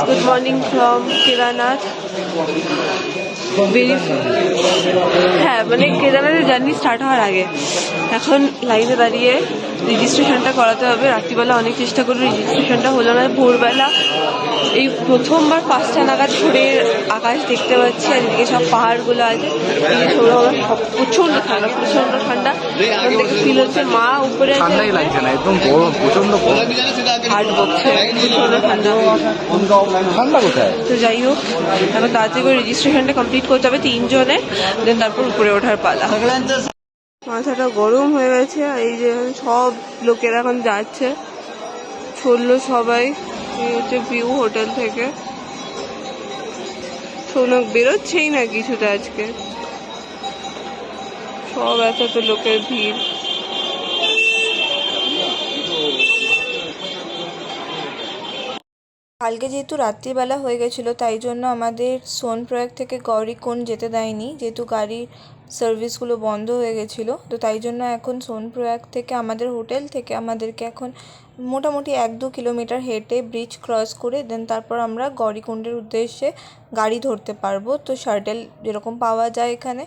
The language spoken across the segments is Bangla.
Good morning from Kedarnath. হ্যাঁ মানে কেদারনাথের জার্নি স্টার্ট হওয়ার আগে এখন লাইনে দাঁড়িয়ে রেজিস্ট্রেশনটা করাতে হবে। রাত্রিবেলা অনেক চেষ্টা করবো, রেজিস্ট্রেশনটা হলো না। ভোরবেলা এই প্রথমবার 5টা নাগাদ ভোরের আকাশ দেখতে পাচ্ছি, আর এদিকে সব পাহাড়গুলো আছে। এই ছোটো প্রচণ্ড ঠান্ডা, প্রচণ্ড ঠান্ডা। ওখান থেকে ফিল হচ্ছে মা উপরে আছে, ঠান্ডাই লাগছে না, একদম গরম, প্রচন্ড হার্ট বকছে, প্রচণ্ড ঠান্ডা। ঠান্ডা কোথায়? তো যাই হোক, এখন তাড়াতাড়ি করে রেজিস্ট্রেশনটা কমপ্লিট করতে হবে 3 জনের, দেন তারপর উপরে ওঠার পালা। মাথাটা গরম হয়ে গেছে। আর এই যে সব লোকেরা এখন যাচ্ছে, চললো সবাই। এই হচ্ছে ভিউ হোটেল থেকে। শোনক বেরোচ্ছেই না কিছুতে আজকে, সব এত লোকের ভিড়। কালকে যেহেতু রাত্রিবেলা হয়ে গেছিলো, তাই জন্য আমাদের সোনপ্রয়াগ থেকে গৌরীকুণ্ড যেতে দেয়নি, যেহেতু গাড়ির সার্ভিসগুলো বন্ধ হয়ে গেছিলো। তো তাই জন্য এখন সোনপ্রয়াগ থেকে আমাদের হোটেল থেকে আমাদেরকে এখন মোটামুটি 1-2 কিলোমিটার হেঁটে ব্রিজ ক্রস করে দেন তারপর আমরা গৌরীকুণ্ডের উদ্দেশ্যে গাড়ি ধরতে পারবো। তো শাটল যেরকম পাওয়া যায় এখানে,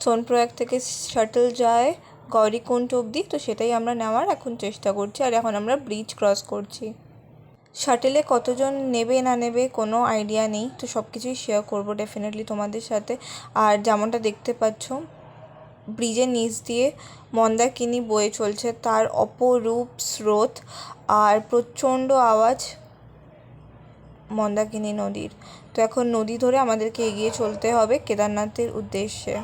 সোনপ্রয়াগ থেকে শাটল যায় গৌরীকুণ্ড অবধি, তো সেটাই আমরা নেওয়ার এখন চেষ্টা করছি। আর এখন আমরা ব্রিজ ক্রস করছি। শাটেলে কতজন নেবে না নেবে কোনো আইডিয়া নেই, তো সব কিছুই শেয়ার করবো ডেফিনেটলি তোমাদের সাথে। আর যেমনটা দেখতে পাচ্ছ, ব্রিজের নিচ দিয়ে মন্দাকিনী বয়ে চলছে, তার অপরূপ স্রোত আর প্রচণ্ড আওয়াজ মন্দাকিনী নদীর। তো এখন নদী ধরে আমাদেরকে এগিয়ে চলতে হবে কেদারনাথের উদ্দেশ্যে।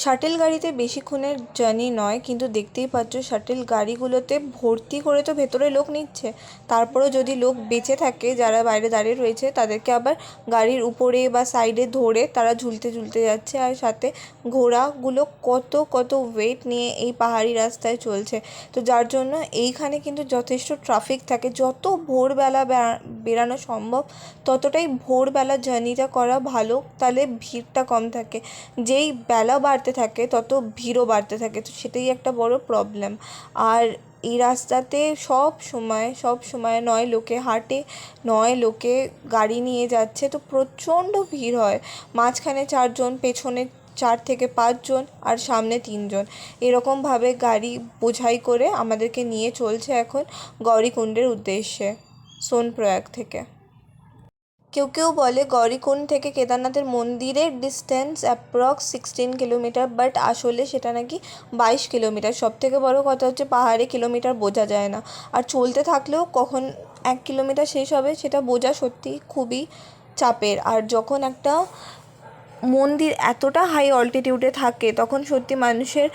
শাটেল গাড়িতে বেশিক্ষণের জার্নি নয়, কিন্তু দেখতেই পাচ্ছ শাটেল গাড়িগুলোতে ভর্তি করে তো ভেতরে লোক নিচ্ছে, তারপরেও যদি লোক বেঁচে থাকে যারা বাইরে দাঁড়িয়ে রয়েছে, তাদেরকে আবার গাড়ির উপরে বা সাইডে ধরে তারা ঝুলতে ঝুলতে যাচ্ছে। আর সাথে ঘোড়াগুলো কত ওয়েট নিয়ে এই পাহাড়ি রাস্তায় চলছে, তো যার জন্য এইখানে কিন্তু যথেষ্ট ট্রাফিক থাকে। যত ভোরবেলা বেরানো সম্ভব ততটাই ভোরবেলা জার্নিটা করা ভালো, তাহলে ভিড়টা কম থাকে। যেই বেলা বাড়তে থাকে তত ভিড়ও বাড়তে থাকে, তো সেটাই একটা বড় প্রবলেম। আর এই রাস্তাতে সব সময় নয় লোকে হাঁটে, নয় লোকে গাড়ি নিয়ে যাচ্ছে, তো প্রচণ্ড ভিড় হয়। মাঝখানে 4 জন, পেছনে 4 থেকে 5 জন, আর সামনে 3 জন, এরকমভাবে গাড়ি বোঝাই করে আমাদেরকে নিয়ে চলছে এখন গৌরীকুণ্ডের উদ্দেশ্যে সোনপ্রয়াগ থেকে। কেউ বলে গৌরীকুণ্ড থেকে কেদারনাথের মন্দিরের ডিস্টেন্স অ্যাপ্রক্স 16 কিলোমিটার, বাট আসলে সেটা নাকি 22 কিলোমিটার। সবথেকে বড় কথা হচ্ছে পাহাড়ে কিলোমিটার বোঝা যায় না, আর চলতে থাকলেও কখন 1 কিলোমিটার শেষ হবে সেটা বোঝা সত্যি খুবই চাপের। আর যখন একটা মন্দির এতটা হাই অল্টিটিউডে থাকে, তখন সত্যি মানুষের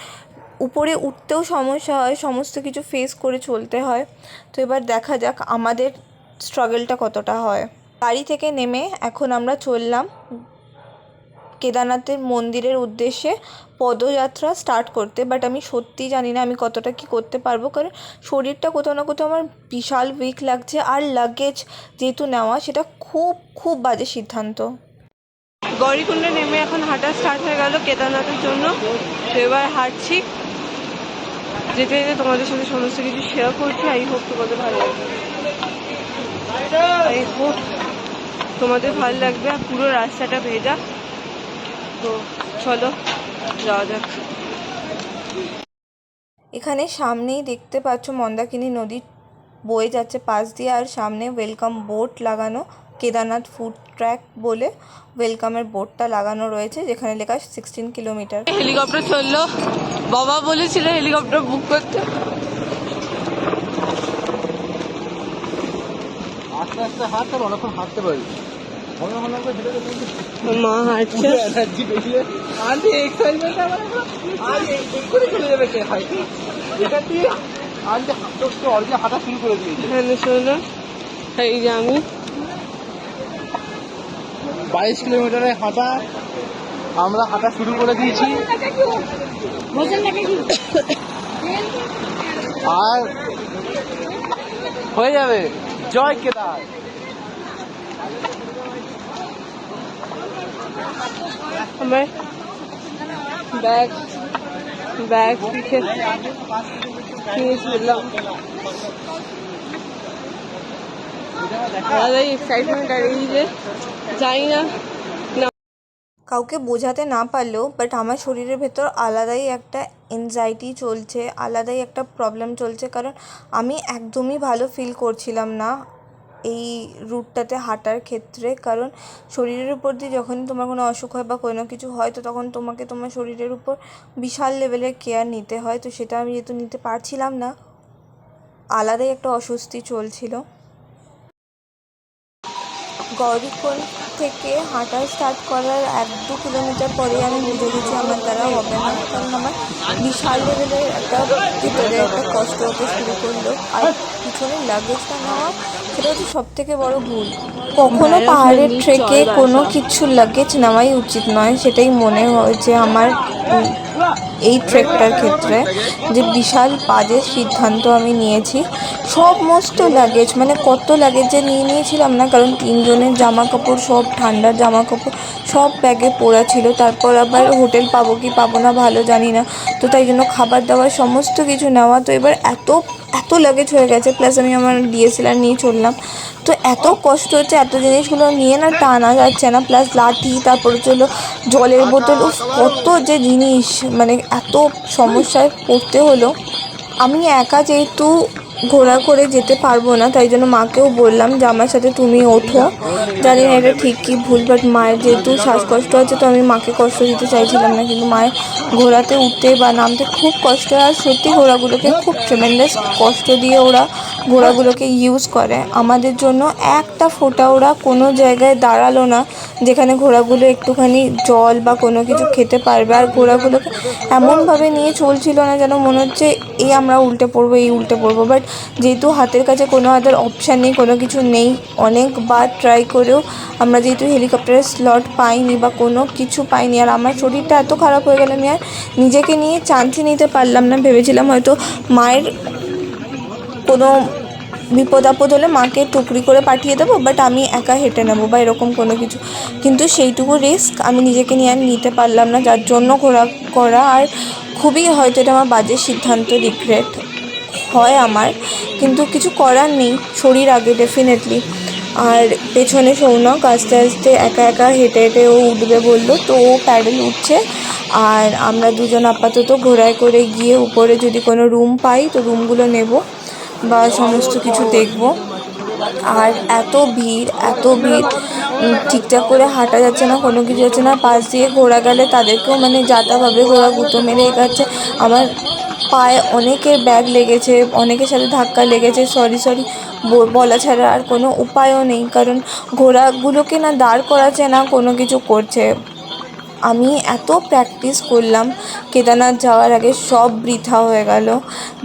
উপরে উঠতেও সমস্যা হয়, সমস্ত কিছু ফেস করে চলতে হয়। তো এবার দেখা যাক আমাদের স্ট্রাগলটা কতটা হয়। গাড়ি থেকে নেমে এখন আমরা চললাম কেদারনাথের মন্দিরের উদ্দেশ্যে পদযাত্রা স্টার্ট করতে। বাট আমি সত্যি জানি না আমি কতটা কি করতে পারবো, কারণ শরীরটা কোথাও না কোথাও আমার বিশাল উইক লাগছে। আর লাগেজ যেহেতু নেওয়া, সেটা খুব বাজে সিদ্ধান্ত। গৌরীকুণ্ডে নেমে এখন হাঁটা স্টার্ট হয়ে গেল কেদারনাথের জন্য। তো এবার হাঁটছি, যেতে যেতে তোমাদের সাথে সমস্ত কিছু শেয়ার করছি। আই হোপ তোমাদের ভালো লাগবে, তোমাদের ভালো লাগবে। আর পুরো রাস্তাটা ভেজা, তো চলো যাওয়া যাক। এখানে সামনেই দেখতে পাচ্ছ মন্দাকিনী নদী বয়ে যাচ্ছে পাশ দিয়ে, আর সামনে ওয়েলকাম বোর্ড লাগানো, কেদারনাথ ফুড ট্র্যাক বলে ওয়েলকামের বোর্ডটা লাগানো রয়েছে, যেখানে লেখা 16 কিলোমিটার। হেলিকপ্টার চললো, বাবা বলেছিল হেলিকপ্টার বুক করতে। আস্তে আস্তে হাঁটতে অনেকক্ষণ হাঁটতে পারি, মা হাঁটছে, হাঁটা শুরু করে দিয়েছে। এই যে আমি 22 কিলোমিটারে হাঁটা আমরা হাঁটা শুরু করে দিয়েছি, আর হয়ে যাবে। জয় কেদার। আমার ব্যাগ পিঠে কিনে ফেললাম। আলাদাই এক্সাইটমেন্ট, আর এই যে জানি না কাউকে বোঝাতে না পারলেও বাট আমার শরীরের ভেতর আলাদাই একটা এনজাইটি চলছে, আলাদাই একটা প্রবলেম চলছে, কারণ আমি একদমই ভালো ফিল করছিলাম না এই রুটটাতে হাঁটার ক্ষেত্রে। কারণ শরীরের উপর দিয়ে যখনই তোমার কোনো অসুখ হয় বা কোনো কিছু হয়, তো তখন তোমাকে তোমার শরীরের উপর বিশাল লেভেলের কেয়ার নিতে হয়। তো সেটা আমি যেহেতু নিতে পারছিলাম না, আলাদাই একটা অস্বস্তি চলছিল। গৌরীকুণ্ড থেকে হাঁটা স্টার্ট করার 1-2 কিলোমিটার পরে আমি বুঝে গেছি আমার দ্বারা হবে না, কারণ আমার বিশাল লেভেলের একটা ভিতরে একটা কষ্ট হতে শুরু করলো। আর পিছনে লাগেজটা নেওয়া, সেটা হচ্ছে সবথেকে বড় ভুল। কখনো পাহাড়ের ট্রেকে কোনো কিছু লাগেজ নেওয়াই উচিত নয়, সেটাই মনে হয়েছে আমার এই ট্রেকটার ক্ষেত্রে, যে বিশাল বাজে সিদ্ধান্ত আমি নিয়েছি। সমস্ত লাগেজ, মানে কত লাগেজ যে নিয়েছিলাম না, কারণ 3 জনের জামা কাপড়, সব ঠান্ডার জামা কাপড় সব ব্যাগে পড়া ছিল। তারপর আবার হোটেল পাবো কি পাবো না ভালো জানি না, তো তাই জন্য খাবার দাবার সমস্ত কিছু নেওয়া। তো এবার এত লাগেজ হয়ে গেছে, প্লাস আমি আমার ডিএসএলআর নিয়ে চললাম, তো এত কষ্ট হচ্ছে, এত জিনিসগুলো নিয়ে না টানা যাচ্ছে না, প্লাস লাঠি, তারপরে চলো জলের বোতল, কত যে জিনিস, মানে এত সমস্যায় পড়তে হলো। আমি একা যেহেতু ঘোড়া করে যেতে পারবো না, তাই জন্য মাকেও বললাম যে আমার সাথে তুমি ওঠো। জানি না এটা ঠিক কি ভুল, বাট মায়ের যেহেতু শ্বাসকষ্ট আছে, তো আমি মাকে কষ্ট দিতে চাইছিলাম না, কিন্তু মায়ের ঘোড়াতে উঠতে বা নামতে খুব কষ্ট হয়। আর সত্যি ঘোড়াগুলোকে খুব ট্রেমেন্ডাস কষ্ট দিয়ে ওরা ঘোড়াগুলোকে ইউজ করে। আমাদের জন্য একটা ফোঁটা ওরা কোনো জায়গায় দাঁড়ালো না যেখানে ঘোড়াগুলো একটুখানি জল বা কোনো কিছু খেতে পারবে। আর ঘোড়াগুলোকে এমনভাবে নিয়ে চলছিল না যেন মনে হচ্ছে এই আমরা উল্টে পড়বো, এই উল্টে পড়বো। বাট যেহেতু হাতের কাছে কোনো আদার অপশান নেই, কোনো কিছু নেই, অনেকবার ট্রাই করেও আমরা যেহেতু হেলিকপ্টারের স্লট পাইনি বা কোনো কিছু পাইনি, আর আমার শরীরটা এত খারাপ হয়ে গেল, আমি আর নিজেকে নিয়ে চান্সই নিতে পারলাম না। ভেবেছিলাম হয়তো মায়ের কোনো বিপদ আপদ হলে মাকে টুকরি করে পাঠিয়ে দেবো, বাট আমি একা হেঁটে নেবো বা এরকম কোনো কিছু, কিন্তু সেইটুকু রিস্ক আমি নিজেকে নিয়ে আর নিতে পারলাম না, যার জন্য ঘোরা করা। আর খুবই হয়তো এটা আমার বাজে সিদ্ধান্ত, রিগ্রেট হয় আমার, কিন্তু কিছু করার নেই, শরীর আগে ডেফিনেটলি। আর পেছনে সৌনক আস্তে আস্তে একা একা হেঁটে হেঁটে ও উঠবে বললো, তো ও প্যাডেল উঠছে। আর আমরা দুজন আপাতত ঘোড়ায় করে গিয়ে উপরে যদি কোনো রুম পাই তো রুমগুলো নেব বা সমস্ত কিছু দেখব। আর এত ভিড় ঠিকঠাক করে হাঁটা যাচ্ছে না, কোনো কিছু যাচ্ছে না। পাশ দিয়ে ঘোড়া গেলে তাদেরকেও মানে যাতাভাবে ঘোড়া গুঁতো মেরে এগাচ্ছে। আমার পায়ে অনেকের ব্যাগ লেগেছে, অনেকের সাথে ধাক্কা লেগেছে, সরি বলা ছাড়া আর কোনো উপায়ও নেই, কারণ ঘোড়াগুলোকে না দাঁড় করাচ্ছে না কোনো কিছু করছে। আমি এত প্র্যাকটিস করলাম কেদারনাথ যাওয়ার আগে, সব বৃথা হয়ে গেল।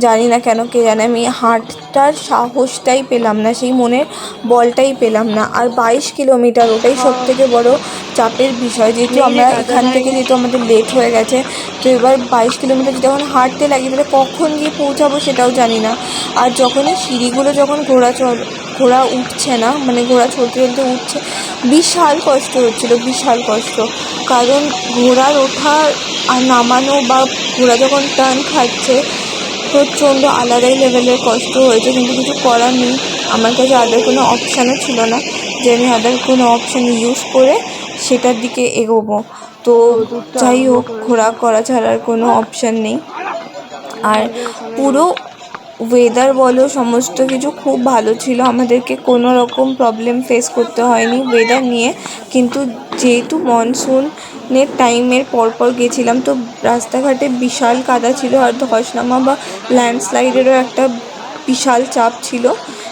জানি না কেন, কে জানে, আমি হাঁটার সাহসটাই পেলাম না, সেই মনের বলটাই পেলাম না। আর 22 কিলোমিটার, ওটাই সবথেকে বড় চাপের বিষয়, যেহেতু আমরা এখান থেকে যেহেতু আমাদের লেট হয়ে গেছে, তো এবার 22 কিলোমিটার যখন হাঁটতে লাগি, তাহলে কখন গিয়ে পৌঁছাবো সেটাও জানি না। আর যখনই সিঁড়িগুলো যখন ঘোড়া উঠছে না, মানে ঘোড়া চলতে চলতে উঠছে, বিশাল কষ্ট হচ্ছিলো, বিশাল কষ্ট। কারণ ঘোড়ার ওঠা আর নামানো বা ঘোড়া যখন টার্ন খাচ্ছে, প্রচণ্ড আলাদাই লেভেলের কষ্ট হয়েছে, কিন্তু কিছু করার নেই। আমার কাছে আদার কোনো অপশানও ছিল না যে আমি আদার কোনো অপশান ইউজ করে সেটার দিকে এগোবো। তো যাই হোক, ঘোড়া করা ছাড়ার কোনো অপশান নেই। আর পুরো ওয়েদার বলো, সমস্ত কিছু খুব ভালো ছিল, আমাদেরকে কোনো রকম প্রবলেম ফেস করতে হয়নি ওয়েদার নিয়ে। কিন্তু যেহেতু মনসুনের টাইমের পরপর গেছিলাম, তো রাস্তাঘাটে বিশাল কাদা ছিল, আর ধস নামা বা ল্যান্ডস্লাইডেরও একটা বিশাল চাপ ছিল,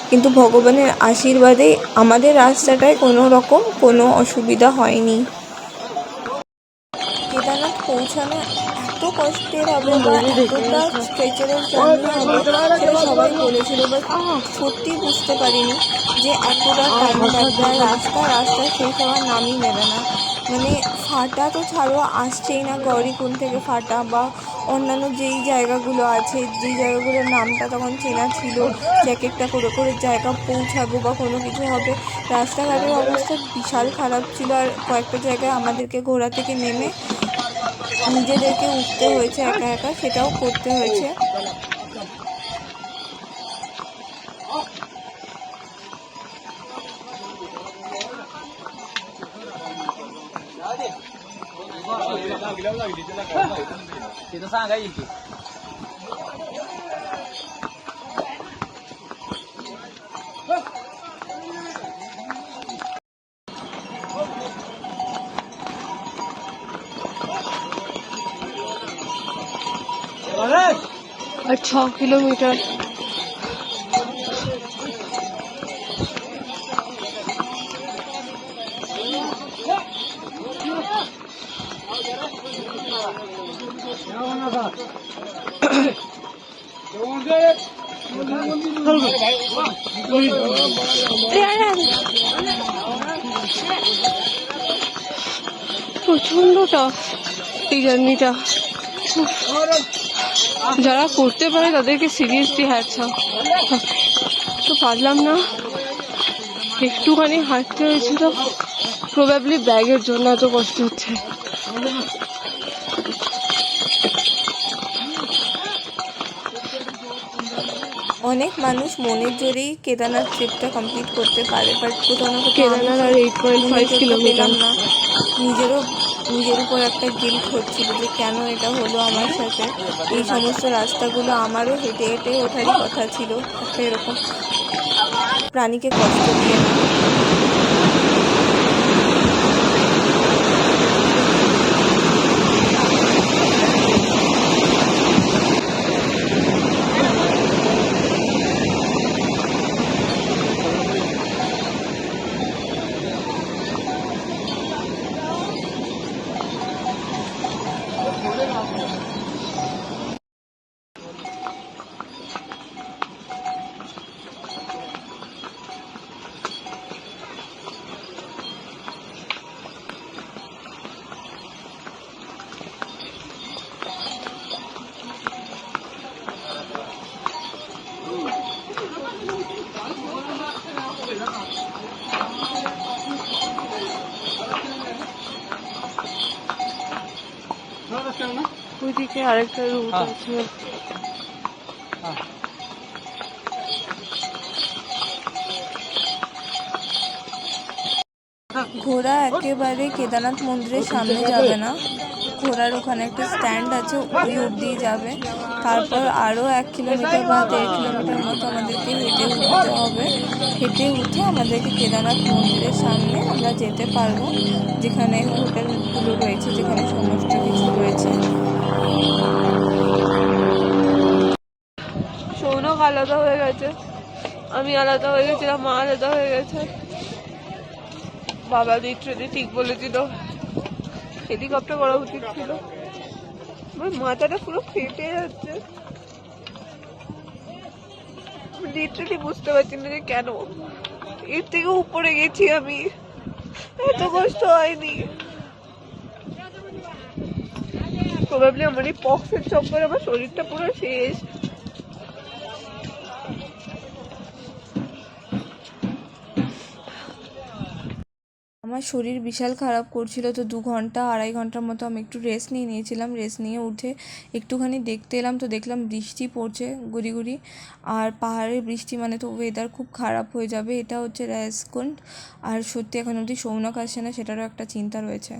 কিন্তু ভগবানের আশীর্বাদে আমাদের রাস্তাটায় কোনো রকম কোনো অসুবিধা হয়নি। কেদারনাথ পৌঁছানো এত কষ্টের হবে বা এতটা স্ট্রেচারের জার্নি হবে সেটা সবাই বলেছিল, বাট সত্যি বুঝতে পারিনি যে এতটা টাইম লাগবে। আর রাস্তা শেষ হওয়ার নামই নেবে না, মানে ফাটা তো ছাড়ো, আসছেই না গৌরীকুণ্ড থেকে ফাটা বা অন্যান্য যেই জায়গাগুলো আছে, যেই জায়গাগুলোর নামটা তখন চেনা ছিল, যে এক একটা করে করে জায়গা পৌঁছাবো বা কোনো কিছু হবে, রাস্তাঘাটের অবস্থা বিশাল খারাপ ছিল। আর কয়েকটা জায়গায় আমাদেরকে ঘোড়া থেকে নেমে নিজেদেরকে উঠতে হয়েছে একা একা, সেটাও করতে হয়েছে। तिथं सांगा येईल की और 6 किलोमीटर প্রচন্ড টাফ এই জার্নিটা। যারা করতে পারে তাদেরকে সিরিয়াসলি হ্যাটস অফ। তো পারলাম না, একটুখানি হাঁটতে হয়েছিল, প্রবাবলি ব্যাগের জন্য এত কষ্ট হচ্ছে। অনেক মানুষ মনের জোরেই কেদারনাথ ট্রিপটা কমপ্লিট করতে পারে, বাট কোথাও না কোথাও কেদারনাথ আর 8.5 কিলোমিটার না। নিজের উপর একটা গিল্ট হচ্ছিল যে কেন এটা হলো আমার সাথে। এই সমস্ত রাস্তাগুলো আমারও হেঁটে হেঁটে ওঠারই কথা ছিল, একটা এরকম প্রাণীকে কষ্ট দিয়ে না। ওইদিকে আরেকটা রুট আছে। ঘোড়া একেবারে কেদারনাথ মন্দিরের সামনে যাবে না, ঘোড়ার ওখানে একটা স্ট্যান্ড আছে, ওই অবধি যাবে। তারপর আরও 1 কিলোমিটার বা 1.5 কিলোমিটার মতো আমাদেরকে হেঁটে উঠতে হবে। হেঁটে উঠে আমাদেরকে কেদারনাথ মন্দিরের সামনে আমরা যেতে পারবো, যেখানে হোটেলগুলো রয়েছে, যেখানে সমস্ত কিছু রয়েছে। সৌনক আলাদা হয়ে গেছে, আমি আলাদা হয়ে গেছিলাম, মা আলাদা হয়ে গেছে। বাবা লিটারেলি ঠিক বলেছিল, হেলিকপ্টার করা উচিত ছিল। আমার মাথাটা পুরো ফেটে যাচ্ছে, লিটারেলি বুঝতে পারছি না যে কেন এর থেকে উপরে গেছি আমি, এত কষ্ট হয়নি। প্রবাবলি আমার এই পক্সের চক্করে আমার শরীরটা পুরো শেষ। আমার শরীর বিশাল খারাপ করছিল, তো 2-2.5 ঘন্টার মতো আমি একটু রেস্ট নিয়েছিলাম। রেস্ট নিয়ে উঠে একটুখানি দেখতে এলাম, তো দেখলাম বৃষ্টি পড়ছে গুড়ি গুড়ি। আর পাহাড়ের বৃষ্টি মানে তো ওয়েদার খুব খারাপ হয়ে যাবে। এটা হচ্ছে রায়সকুন্ড, আর সত্যি এখন অবধি সৌনক আসে না, সেটারও একটা চিন্তা রয়েছে।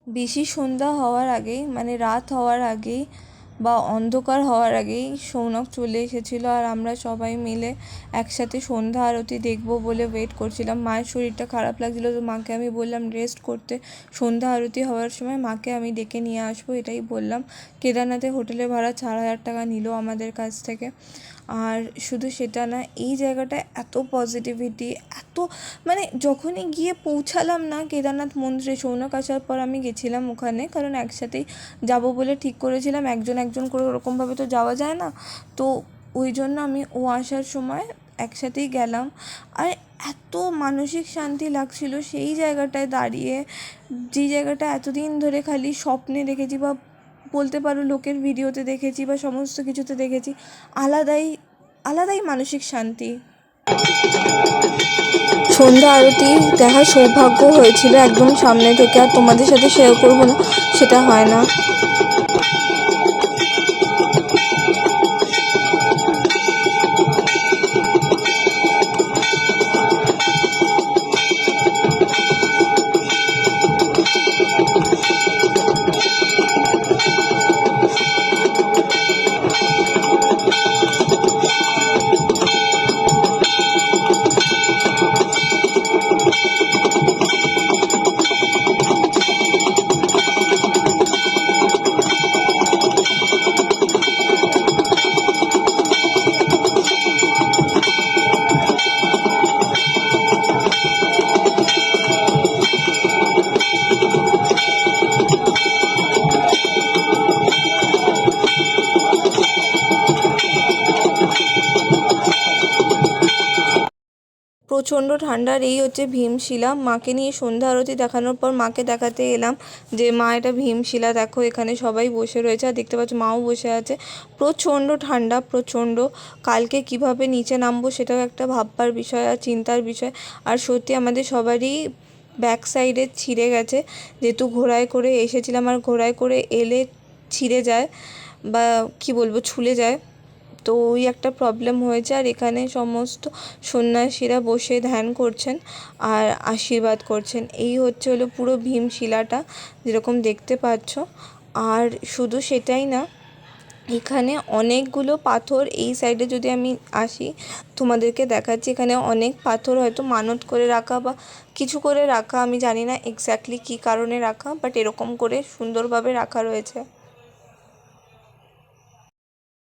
বেশি সন্ধ্যা হওয়ার আগেই, মানে রাত হওয়ার আগেই বা অন্ধকার হওয়ার আগেই সৌনক চলে এসেছিল, আর আমরা সবাই মিলে একসাথে সন্ধ্যা আরতি দেখবো বলে ওয়েট করছিলাম। মায়ের শরীরটা খারাপ লাগছিলো, তো মাকে আমি বললাম রেস্ট করতে, সন্ধ্যা আরতি হওয়ার সময় মাকে আমি ডেকে নিয়ে আসবো, এটাই বললাম। কেদারনাথে হোটেলের ভাড়া 4,000 টাকা নিল আমাদের কাছ থেকে। আর শুধু সেটা না, এই জায়গাটায় এত পজিটিভিটি, এত মানে যখনই গিয়ে পৌঁছালাম না কেদারনাথ মন্দিরে, সৌনক আসার পর আমি গেছিলাম ওখানে, কারণ একসাথেই যাব বলে ঠিক করেছিলাম, একজন করে ওরকমভাবে তো যাওয়া যায় না, তো ওই জন্য আমি ও আসার সময় একসাথেই গেলাম। আর এত মানসিক শান্তি লাগছিল সেই জায়গাটায় দাঁড়িয়ে, যেই জায়গাটা এতদিন ধরে খালি স্বপ্নে দেখেছি বা বলতে পারো লোকের ভিডিওতে দেখেছি বা সমস্ত কিছুতে দেখেছি, আলাদাই মানসিক শান্তি। সন্ধ্যা আরতি দেখার সৌভাগ্য হয়েছিল একদম সামনে থেকে, আর তোমাদের সাথে শেয়ার করবো না সেটা হয় না। প্রচণ্ড ঠান্ডার এই হচ্ছে ভীমশিলা। মাকে নিয়ে সন্ধ্যা আরতি দেখানোর পর মাকে দেখাতে এলাম যে মা এটা ভীমশিলা দেখো, এখানে সবাই বসে রয়েছে আর দেখতে পাচ্ছ মাও বসে আছে। প্রচণ্ড ঠান্ডা, প্রচণ্ড। কালকে কিভাবে নিচে নামবো সেটাও একটা ভাববার বিষয় আর চিন্তার বিষয়। আর সত্যি আমাদের সবারই ব্যাক সাইডে ছিঁড়ে গেছে, যেহেতু ঘোড়ায় করে এসেছিলাম, আর ঘোড়ায় করে এলে ছিঁড়ে যায় বা কি বলবো ছুলে যায়, তো ওই একটা প্রবলেম হয়েছে। আর এখানে সমস্ত সন্ন্যাসীরা বসে ধ্যান করছেন আর আশীর্বাদ করছেন। এই হলো পুরো ভীমশিলাটা যেরকম দেখতে পাচ্ছ। আর শুধু সেটাই না, এখানে অনেকগুলো পাথর, এই সাইডে যদি আমি আসি তোমাদেরকে দেখাচ্ছি, এখানে অনেক পাথর হয়তো মানত করে রাখা বা কিছু করে রাখা, আমি জানি না এক্স্যাক্টলি কী কারণে রাখা, বাট এরকম করে সুন্দরভাবে রাখা রয়েছে।